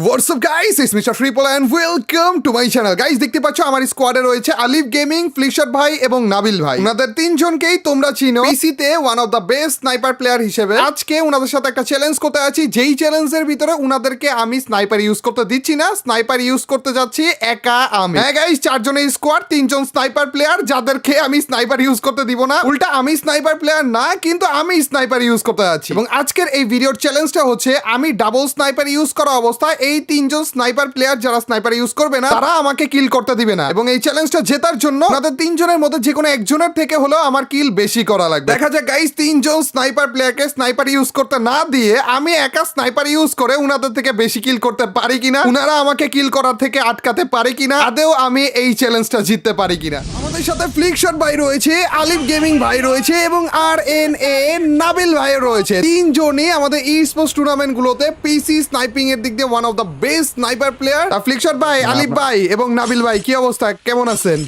What's up guys, it's Mr. Triple and welcome to my channel. Guys, দেখতে পাচ্ছ আমার স্কোয়াডে রয়েছে আলিফ গেমিং, ফ্লিকশট ভাই এবং নাবিল ভাই। ওনাদের তিনজনকেই তোমরা চিনো পিসিতে one of the best sniper player হিসেবে। আজকে ওনাদের সাথে একটা চ্যালেঞ্জ করতে আছি, যেই চ্যালেঞ্জের ভিতরে ওনাদেরকে আমি স্নাইপার ইউজ করতে দিচ্ছি না, স্নাইপার ইউজ করতে যাচ্ছি একা আমি। হ্যাঁ গাইস, চারজনের স্কোয়াড, তিনজন স্নাইপার প্লেয়ার, যাদেরকে আমি স্নাইপার ইউজ করতে দিব না। উল্টা আমি স্নাইপার প্লেয়ার না, কিন্তু আমি স্নাইপার ইউজ করতে যাচ্ছি। এবং আজকের এই ভিডিওর চ্যালেঞ্জটা হচ্ছে আমি ডাবল স্নাইপার ইউজ করা অবস্থায় এই তিনজন স্নাইপার প্লেয়ার যারা স্নাইপার ইউজ করবে না তারা আমাকে কিল করতে দিবে না। এবং এই চ্যালেঞ্জটা জেতার জন্য তাদের তিনজনের মধ্যে যে কোনো একজনের থেকে হলেও আমার কিল বেশি করা লাগবে। দেখা যায় গাইস, তিনজন স্নাইপার প্লেয়ারকে স্নাইপার ইউজ করতে না দিয়ে আমি একা স্নাইপার ইউজ করে উনাদের থেকে বেশি কিল করতে পারি কিনা, উনারা আমাকে কিল করার থেকে আটকাতে পারে কিনা, আদেও আমি এই চ্যালেঞ্জটা জিততে পারি কিনা। আমাদের সাথে ফ্লিকশট ভাই রয়েছে, আলিফ গেমিং ভাই রয়েছে এবং RNA নাবিল ভাই রয়েছে। তিনজনই আমাদের ই স্পোর্টস টুর্নামেন্ট গুলোতে পিসি স্নাইপিং এর দিক দিয়ে one of the best sniper player. Flick shot ভাই, আলিফ ভাই এবং নাবিল ভাই, কি অবস্থা, কেমন আছেন?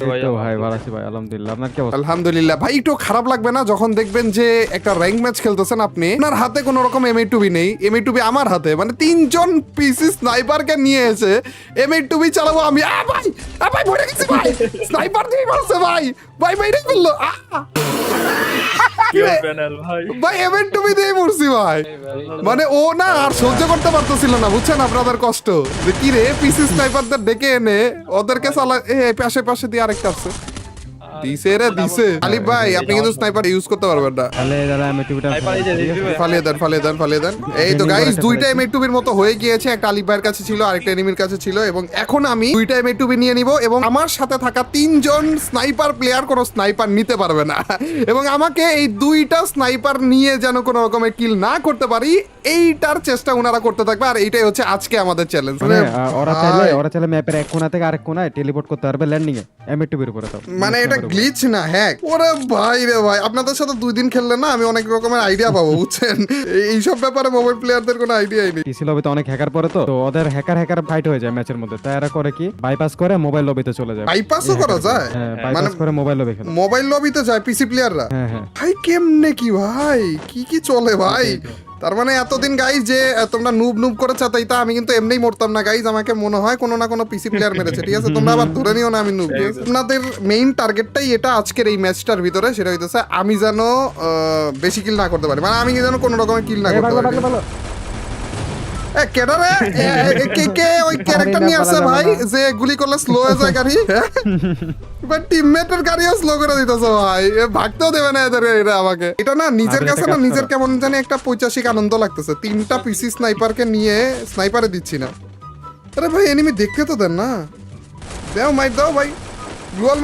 ভাই ভালো আছি ভাই, আলহামদুলিল্লাহ। আপনার কি অবস্থা? আলহামদুলিল্লাহ ভাই। একটু খারাপ লাগবে না যখন দেখবেন যে একটা র্যাঙ্ক ম্যাচ খেলতেছেন আপনি, আপনার হাতে কোনো রকম M8 নেই, M8 আমার হাতে, মানে তিনজন পিসি স্নাইপারকে নিয়ে এসে M8 চালাবো আমি। ভাই মরে গেছি ভাই, স্নাইপার দিয়ে মারছে ভাই, ভাই মেরে ফেললো। ভাই M8 দিয়ে মরছি ভাই, মানে ও না আর সহ্য করতে পারতেছিল না, বুঝছেন আপনাদের কষ্ট, যে কি রে পিসি স্নাইপারদের ডেকে এনে ওদেরকে চালা। পাশে পাশে দিয়ে আরেকটা আছে দিছে রে দিছে। আলিফ ভাই, আপনি কিন্তু স্নাইপার ইউজ করতে পারবেন না, ফালিয়ে দেন। এই তো গাইস, দুইটা M8 এর মতো হয়ে গিয়েছে, একটা আলিফ ভাইয়ের কাছে ছিল, আরেকটা এনিমির কাছে ছিল। এবং এখন আমি দুইটা M8 নিয়ে নিব এবং আমার সাথে থাকা তিনজন স্নাইপার প্লেয়ার কোনো স্নাইপার নিতে পারবে না। এবং আমাকে এই দুইটা স্নাইপার নিয়ে যেন কোনো রকমের কিল না করতে পারি, এইটার চেষ্টা ওনারা করতে থাকবে। আর এইটাই হচ্ছে আজকে আমাদের চ্যালেঞ্জ। ওরা চাইলে ম্যাপের এক কোণা থেকে আরেক কোণায় টেলিপোর্ট করতে পারবে ল্যান্ডিং এ M8 এর উপরে। তো মানে এটা গ্লিচ না হ্যাক। ওরে ভাই রে ভাই, আপনাদের সাথে 2 দিন খেললে না আমি অনেক রকমের আইডিয়া পাবো, বুঝছেন? এইসব ব্যাপারে মোবাইল প্লেয়ারদের কোনো আইডিয়াই নেই। পিসি লবিতে অনেক হ্যাকার পড়ে, তো ওদের হ্যাকার ফাইট হয়ে যায় ম্যাচের মধ্যে। তাই এরা করে কি, বাইপাস করে মোবাইল লবিতে চলে যায়। বাইপাসও করা যায়? হ্যাঁ, বাইপাস করে মোবাইল লবি খেলে। মোবাইল লবিতে যায় পিসি প্লেয়াররা? হ্যাঁ। ভাই কেমনে কি ভাই, কি চলে ভাই? তার মানে এতদিন গাইজ যে তোমরা নুব করে চাতাইতা, আমি কিন্তু এমনিই মরতাম না গাইজ, আমাকে মনে হয় কোনো না কোনো পিসি প্লেয়ার মেরেছে, ঠিক আছে? তোমরা আবার ধরে নিও না আমি নুব। আপনাদের মেইন টার্গেটটাই এটা আজকের এই ম্যাচটার ভিতরে, সেটা হইতেছে আমি যেন বেশি কিল না করতে পারি, মানে আমি যেন কোনো রকমের কিল না করতে পারি। ওই ক্যারেক্টার নিয়ে আসছে ভাই যে গুলি করলে স্লো হয়ে যায় গাড়ি, বাট টিমমেটের গাড়িও স্লো করে দিতেছে ভাই, ভাগতেও দেবে না এদের এরা আমাকে। এটা না নিজের কাছে না নিজের কেমন জানি একটা পৈশাচিক আনন্দ লাগতেছে, 3টা পিসি স্নাইপারকে নিয়ে স্নাইপারে দিচ্ছি না। আরে ভাই এনিমি দেখতে তো দেন না, দেও মাইট দাও ভাই, গ্লুয়াল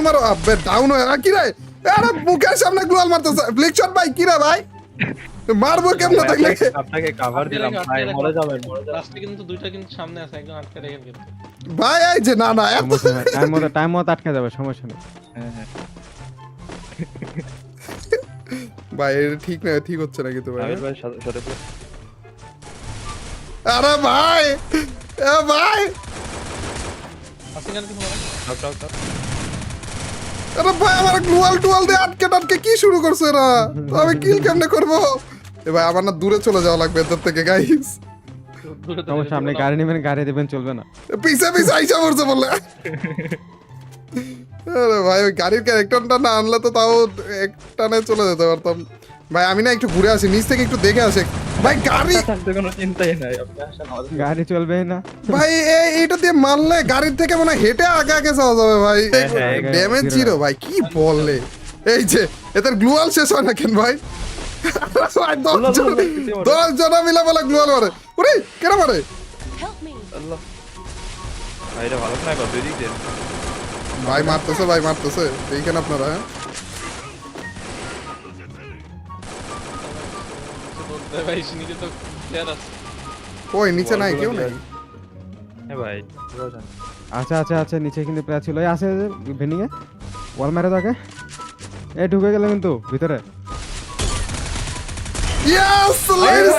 মারো। আবে ডাউন হয়ে কি রে, আরে মুখের সামনে গ্লুয়াল মারতেছে। ফ্লিকশট ভাই কি রে ভাই, মারবো কেমনে থাকলে? আপনাকে কভার দিলাম ভাই, মরে যাবেন। লাস্টে কিন্তু দুইটা কিন্তু সামনে আছে, একদম আটকে রেখেন কিন্তু ভাই। এই যে না টাইম মতো আটকে যাবে, সমস্যা নেই। হ্যাঁ ভাই এটা ঠিক না, ঠিক হচ্ছে না কিন্তু ভাই। ভাই সাথে আরে ভাই ভাই, আসেন কিন্তু আরে ভাই আমার গ্লুয়াল দিয়ে আটকে কি শুরু করছে এরা, তো আমি কিল কেমনে করবো? এ ভাই আমার না দূরে চলে যাওয়া লাগবে এদের থেকে গাইস। সমস্যা, আপনি গাড়ি নেবেন, গাড়ি দেবেন, চলবে না। পিছে আইসা পড়ছে বলে। আরে ভাই ওই গাড়ির ক্যারেক্টারটা না আনলে তো তাও একটানে চলে যেতে পারতাম। ভাই আমি না একটু ঘুরে আসি, নিচ থেকে একটু দেখে আসি ভাই। গাড়ি কোনো চিন্তাই নাই, আপনি আসেন। গাড়ি চলবে না ভাই, এইটা দিয়ে মারলে গাড়ির থেকে মনে হেঁটে আগে যাওয়া যাবে ভাই। ড্যামেজ 0 ভাই, কি বললে? এই যে এদের গ্লুয়াল শেষ হয় না কেন ভাই? 10 জন মিলে বলে গ্লুয়াল মারে। ওরে কেন মারে? আল্লাহ ভাই, এটা ভালো না, কত দিক দেন ভাই মারতেছে দেখেন আপনারা। ভাই নিচে তো প্লেয়ার আছে। ওই নিচে নাই, কেউ নাই। হ্যাঁ ভাই আচ্ছা নিচে কিন্তু প্লেয়ার ছিল, আছে ভেনিং এ, ওয়াল মেরে তাকে। ঢুকে গেল কিন্তু ভিতরে। ইয়েস, লেটস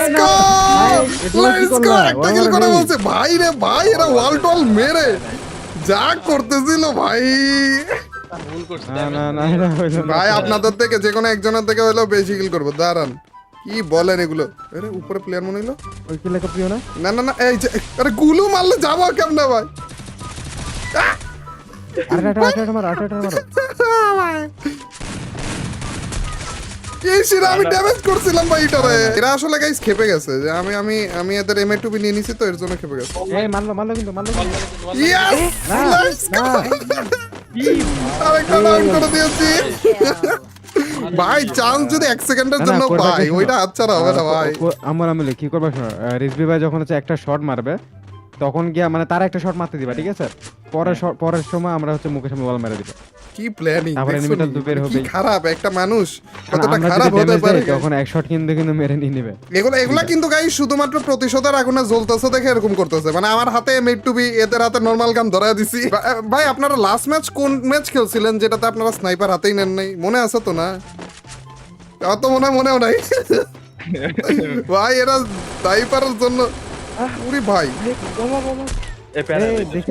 গো একটা কিল করে বলছে ভাই রে ভাই, এরা ওয়াল টল মেরে যা করতেছিল ভাই। ভুল করছি না ভাই, আপনাদের থেকে যে কোনো একজনের থেকে হইলেও বেশি কিল করবো, দাঁড়ান। কি বলেন এগুলো? আরে উপরে প্লেয়ার মনে হলো। ওই কি লেখা প্রিয় না? না না না, এই যে আরে গুলু মারলে যাবো কেমনে ভাই? আরে মারো। এই শিরা আমি ড্যামেজ করছিলাম ভাই এটারে। এরা আসলে গাইস খেপে গেছে যে আমি এদের এমএ2বি নিয়ে নিছি তো এর জন্য খেপে গেছে। এই মারলো কিন্তু। ইয়েস! না, আরেকটা ডাউন করে দিয়েছি। ভাই চান্স যদি 1 সেকেন্ডের জন্য পাই ওইটা হাতছাড়া হবে না ভাই। আমার আমলে কি করবা শোনো, রিজভি ভাই যখন হচ্ছে একটা শট মারবে তখন গিয়া মানে তার একটা শট মারতে দিবা, ঠিক আছে? পরের সময় আমরা হচ্ছে মুখের সামনে বল মেরে দিব। কি প্ল্যানিং তারপরে দেখছো এনিমিটা নি? দুবের কি হবে। খারাপ একটা মানুষ কারণ কতটা আমরা খারাপ যদি হতে damage পারে। দেই, তখন এক শট কিন্তু মেরে নিয়ে নেবে। এগুলা কিন্তু গাইস শুধুমাত্র প্রতিশোধের আগুনে জ্বলতেছে দেখে এরকম করতেছে। মানে আমার হাতে এমএ2বি, এদের হাতে নরমাল গান ধরায় দিছি। ভাই আপনারা লাস্ট ম্যাচ কোন ম্যাচ খেলছিলেন যেটাতে আপনারা স্নাইপার হাতেই নেন নাই? মনে আছে তো না? আমার তো মনেও নাই। ভাই এরা স্নাইপারের জন্য উরি ভাই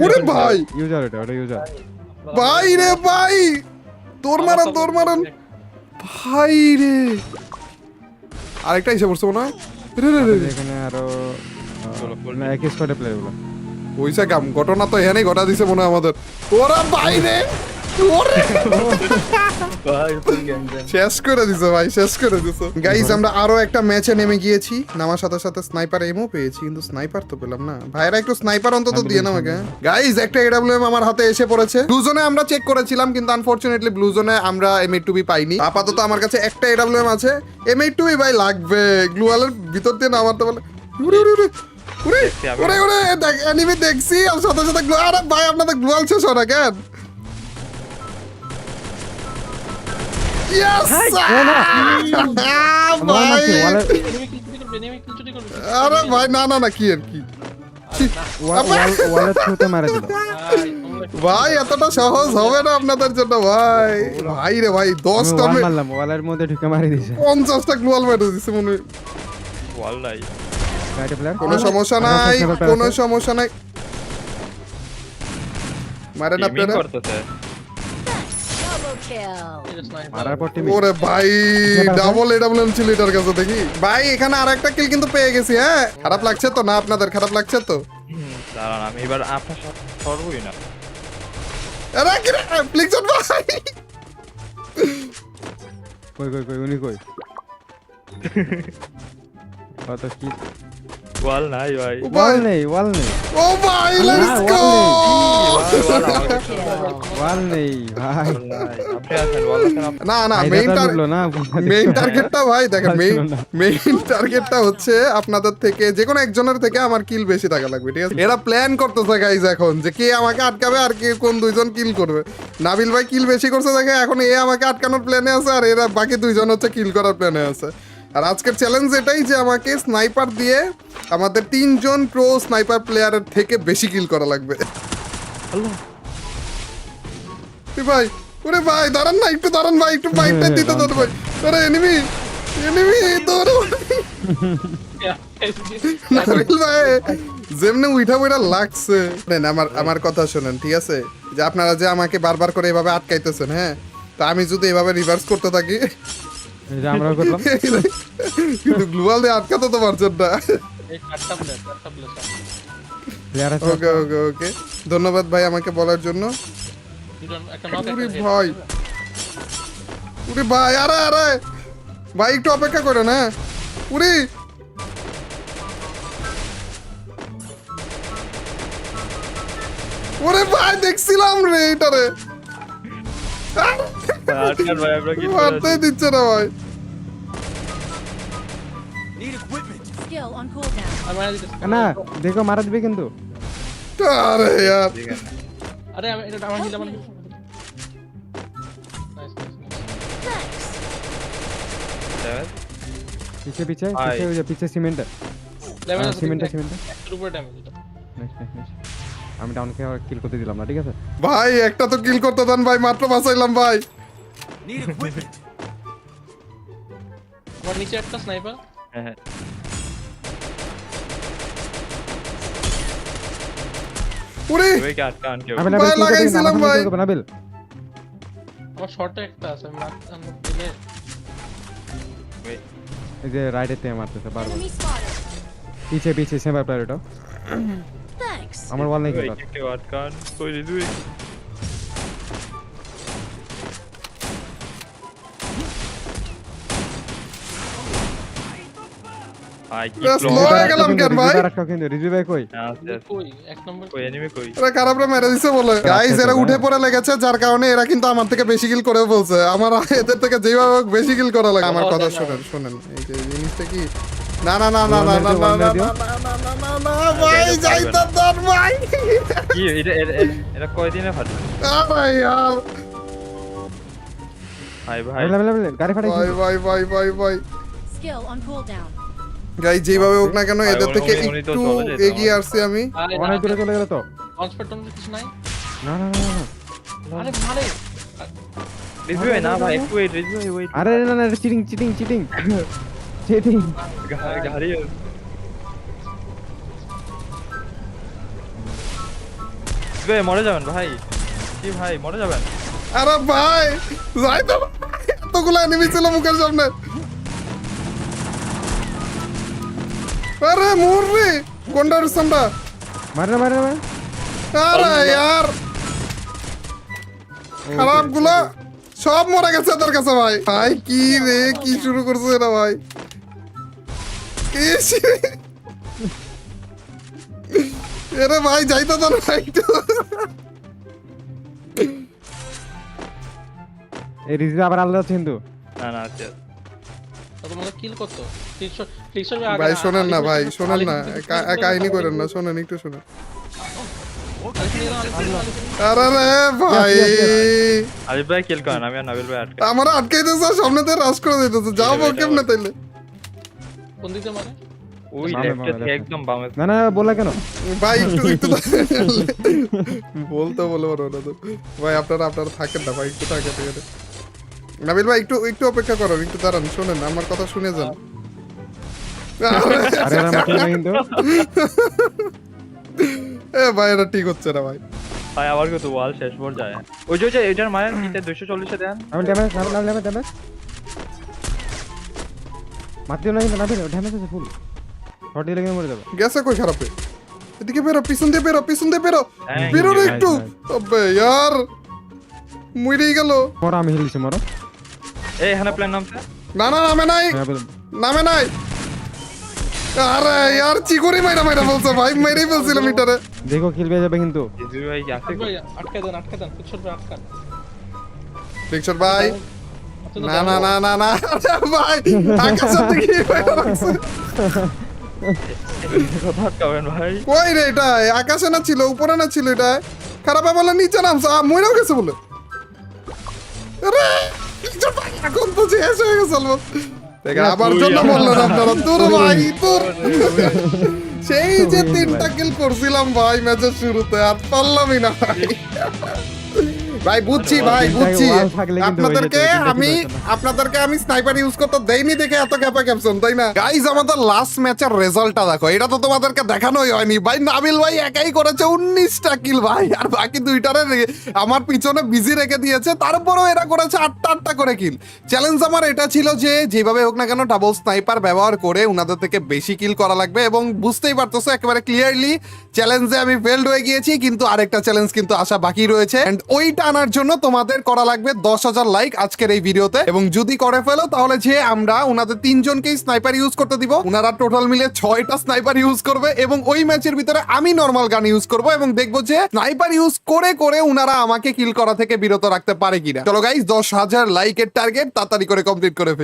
ওরে ভাই ইউজার ওটা ইউজার। ভাই রে ভাই তোর মারান ভাই রে আরেকটা এসে পড়ছে মনে হয়। রে রে রে রে। এখানে আরো না এক স্কোয়াডে প্লেয়ার গুলো। ওইসা কাম ঘটনা তো এখানেই ঘটা দিছে মনে হয় আমাদের। ওরা ভাই রে ওরে শেষ করে দিছে ভাই, শেষ করে দিছে। গাইস আমরা আরো একটা ম্যাচে নেমে গিয়েছি, নামার সাথে সাথে স্নাইপার এমও পেয়েছি, কিন্তু স্নাইপার তো পেলাম না। ভাইরা একটু স্নাইপার অন্তত দিয়ে না আমাকে। গাইস একটা এডব্লিউএম আমার হাতে এসে পড়েছে। ব্লু জোনে আমরা চেক করেছিলাম কিন্তু আনফরচুনেটলি ব্লু জোনে আমরা এমএ2বি পাইনি। আপাতত আমার কাছে একটা এডব্লিউএম আছে। এমএ2বি ভাই লাগবে গ্লুয়ালের ভিতর দিয়ে নামাতে বলে। উরে উরে উরে উরে উরে দেখ এনিমি দেখছি আর সাথে সাথে আরে ভাই আপনাদের গ্লুয়াল শেষ হয় না কেন? Yes! ভাই আরে ভাই না কি আর কি ওয়ালের থ্রুতে মারা দিল। ভাই এতটা সহজ হবে না আপনাদের জন্য ভাই। ভাই রে ভাই 10টা মারলাম, ওয়ালের মধ্যে ঢুকে মারি দিয়েছে। 50টা গ্লোয়াল মেরে দিছে মনে হয়। ওয়াল নাই গাড়ি প্লেয়ার কোনো সমস্যা নাই, কোনো সমস্যা নাই। মারেন গেমিং আপনারা। করতেছে মারার পর টিম ওরে ভাই ডাবল এডব্লিউএম ছিল এটার কাছে দেখি। ভাই এখানে আরেকটা কিল কিন্তু পেয়ে গেছি। হ্যাঁ খারাপ লাগছে তো না আপনাদের? খারাপ লাগছে তো? দাঁড়ান আমি এবার আপনার সরবই না আরে কি রে ফ্লিকশন ভাই কই উনি কই? কত কি ওয়াল নাই ভাই ওয়াল নেই ও ভাই লেটস গো। ওয়াল নেই ভাই। ওয়াল নাই আপনি আছেন ওয়াল আছেন আপনি না মেইন টার্গেটটা ভাই দেখেন, মেইন টার্গেটটা হচ্ছে আপনাদের থেকে যে কোনো একজনের থেকে আমার কিল বেশি টাকা লাগবে, ঠিক আছে? এরা প্ল্যান করতেছে গাইজ এখন যে কে আমাকে আটকাবে আর কে কোন দুইজন কিল করবে। নাবিল ভাই কিল বেশি করছে দেখে এখন এ আমাকে আটকানোর প্ল্যানে আছে আর এরা বাকি দুইজন হচ্ছে কিল করার প্ল্যানে আছে। আর আজকের চ্যালেঞ্জ এটাই যে আমাকে স্নাইপার দিয়ে আমাদের 3 জন প্রো স্নাইপার প্লেয়ারের থেকে বেশি কিল করা লাগবে। ভাই ওরে ভাই দাঁড়ান না, একটু দাঁড়ান ভাই, একটু বাইকটা দিতে দাঁড়ান ভাই। আরে এনিমি দৌড়ো নাবিল ভাই যেমনে উঠা বইটা লাগছে। আমার কথা শোনেন ঠিক আছে, যে আপনারা যে আমাকে বারবার করে এভাবে আটকাইতেছেন, হ্যাঁ তা আমি যদি এভাবে রিভার্স করতে থাকি এটা আমরাও করলাম। কিন্তু গ্লোবাল দিয়ে আটকাতে তো পারছেন না। প্লেয়ার আছে ওকে ওকে ওকে ধন্যবাদ ভাই আমাকে বলার জন্য। উরে ভাই আরে ভাই একটু অপেক্ষা করেন। হ্যাঁ ওরে ভাই দেখছিলাম রে এটারে আটকান ভাই আমরা কি মারতেই দিচ্ছে না ভাই। Skill on cooldown. না দেখো মারা দিবে কিন্তু। আরে यार আরে আমি এটা আমার হিল Nice. পিছে ভাই। ওই যে পিছে সিমেন্ট সিমেন্টে উপরে ড্যামেজ এটা। আমি ডাউনকে কিল করতে দিলাম না, ঠিক আছে? ভাই একটা তো কিল করতে দেন ভাই, মাত্র বাঁচাইলাম ভাই। আমার নিচে একটা স্নাইপার। হ্যাঁ উরে ওই কে আটকান কেউ নাবিল ভাই, লাগাইছিলাম ভাই। নাবিল আমার শর্টে একটা আছে আমি দিলে এই যে রাইটের থেকে মারতেছে বারবার Enemy spotted. পিছে পিছে স্নাইপার প্লেয়ার এটা Thanks. আমার ওয়াল নেই ভাই কিন্তু কেউ আটকান কই রে তুই ভাই কি Just ক্লোজ low হয়ে গেলাম কেন ভাই? কিন্তু রিজভি ভাই কই কই এক নম্বর কই এনিমি কই এরা খারাপরা মেরে দিছে বলে গাইস এরা উঠে পড়ে লেগেছে যার কারণে এরা কিন্তু আমার থেকে বেশি কিল করে বলছে আমার এদের থেকে যেভাবে হোক বেশি কিল করা লাগে আমার কথা শুনেন শুনেন এই যে জিনিসটা কি না না না না না না না না না না ভাই যাইতে দাও ভাই কি এটা কয় দিনে ফাটবে ভাই यार ভাই ভাই গাড়ি ফাটাই ভাই ভাই ভাই ভাই ভাই Skill on cooldown. গাইস যেভাবে হোক না কেন ভাই, এদের থেকে উনি তো একটু চলে যেত এগিয়ে আসছি আমি অনেক দূরে চলে গেল তো ট্রান্সফার কিছু নাই না না না না। আরে মারে রিজভি ভাই না ভাই একটু ওয়েট রিজভি ভাই ওয়েট আরে না না চিটিং চিটিং চিটিং চিটিং গাড়ি বে মরে যাবেন ভাই কি ভাই মরে যাবেন আরে ভাই যাই তো এতগুলো এনিমি ছিল মুখের সামনে আরে মুররি কোনটার সামনে মারে না মারে না মারে। আরে यार খারাপ গুলো সব মরে গেছে তোর কাছে ভাই ভাই কি রে কি শুরু করছে এটা ভাই ইস! এরে ভাই যাইতো তো না একটু এই রিজভি আবার আলাদা আছে কিন্তু না না আচ্ছা তোমাদের কিল কত 300 ভাই শোনেন না ভাই শোনেন না কাহিনী করেন না শোনেন একটু শোনেন আরে রে ভাই আলিফ ভাই কিল করেন আমি আর নাবিল ভাই আটকে আমার আটকাইতেছে সামনে থেকে রাশ করে দিতেছে যাও কেমনে তাইলে কোন দিকে মারে ওই বামে, লেফটে বামে, থেকে একদম বামে না না বলা কেন ভাই একটু একটু বলতে বলে পারবো না তো ভাই আপনারা থাকেন না ভাই একটু থাকেন ঠিক আছে নাবিল ভাই একটু একটু অপেক্ষা করুন একটু দাঁড়ান শোনেন আমার কথা শুনে যান আরে না মারতে না কিন্তু এ ভাই এটা ঠিক হচ্ছে না ভাই ভাই আবার কত ওয়াল শেষ পর যায় ওই যে এটার মায়ের নিচে 240 এ দেন আমি ড্যামেজ না ড্যামেজ ড্যামেজ মারতে না কিন্তু না ড্যামেজ আছে ফুল শর্ট দিলে কিন্তু মরে যাবে গেছে কই খারাপে এদিকে বেরো পিছন দিয়ে বেরো Thank বেরো রে you, একটু আবে यार মরেই গেল মরো আমি হিলছি মরো এই এখানে প্ল্যান নামছে না না নামে নাই আরে यार চিকুরি মাইরা বলছে ভাই মেরেই ফেলছিল মিটারে দেখো কিল পেয়ে যাবে কিন্তু রিজভি ভাই আছে ভাই আটকে দেন কিছু আটকান পিকচার ভাই না না না না না আরে ভাই আকাশের দিকে বাইরে রাখছে কথা আটকাবেন ভাই কই রে এটা আকাশে না ছিল উপরে না ছিল এটা খারাপ বলে নিচে নামছে মইরাও গেছে বলে আরে পিকচার ভাই এখন তো শেষ হয়ে গেছে অলমোস্ট দেখে আবার জন্য বললেন আপনারা তোর ভাই তোর সেই যে 3টা কিল করছিলাম ভাই ম্যাচের শুরুতে আর পারলামই না ভাই ভাই বুঝছি ভাই বুঝছি wall থাকলে কিন্তু হয়ে যেত, কিন্তু আপনাদেরকে আমি স্নাইপার ইউজ করতে দেইনি দেখে এত ক্যাপা ক্যাপশন তাই না গাইস আমাদের লাস্ট ম্যাচের রেজাল্টটা দেখো এটা তো তোমাদেরকে দেখানোই হয়নি ভাই নাবিল ভাই একাই করেছে 19টা কিল ভাই আর বাকি দুইটারে আমার পিছনে বিজি রেখে দিয়েছে তারপরেও এরা করেছে 8টা করে কিল চ্যালেঞ্জ আমার এটা ছিল যে যেভাবে হোক না কেন ডাবল স্নাইপার ব্যবহার করে উনাদের থেকে বেশি কিল করা লাগবে এবং বুঝতেই পারতেছো একেবারে ক্লিয়ারলি চ্যালেঞ্জে আমি ফেলড হয়ে গিয়েছি কিন্তু আরেকটা চ্যালেঞ্জ কিন্তু আসা বাকি রয়েছে এন্ড ওইটা আনার জন্য তোমাদের করা লাগবে 10,000 লাইক আজকের এই ভিডিওতে এবং যদি করে ফেলো তাহলে যে আমরা উনাদের 3 জনকেই স্নাইপার ইউজ করতে দিব উনারা টোটাল মিলে 6টা স্নাইপার ইউজ করবে এবং ওই ম্যাচের ভিতরে আমি নরমাল গান ইউজ করব এবং দেখবো যে স্নাইপার ইউজ করে করে উনারা আমাকে কিল করা থেকে বিরত রাখতে পারে কিনা চলো গাইস 10,000 লাইকের টার্গেট তাড়াতাড়ি করে কমপ্লিট করে ফেলি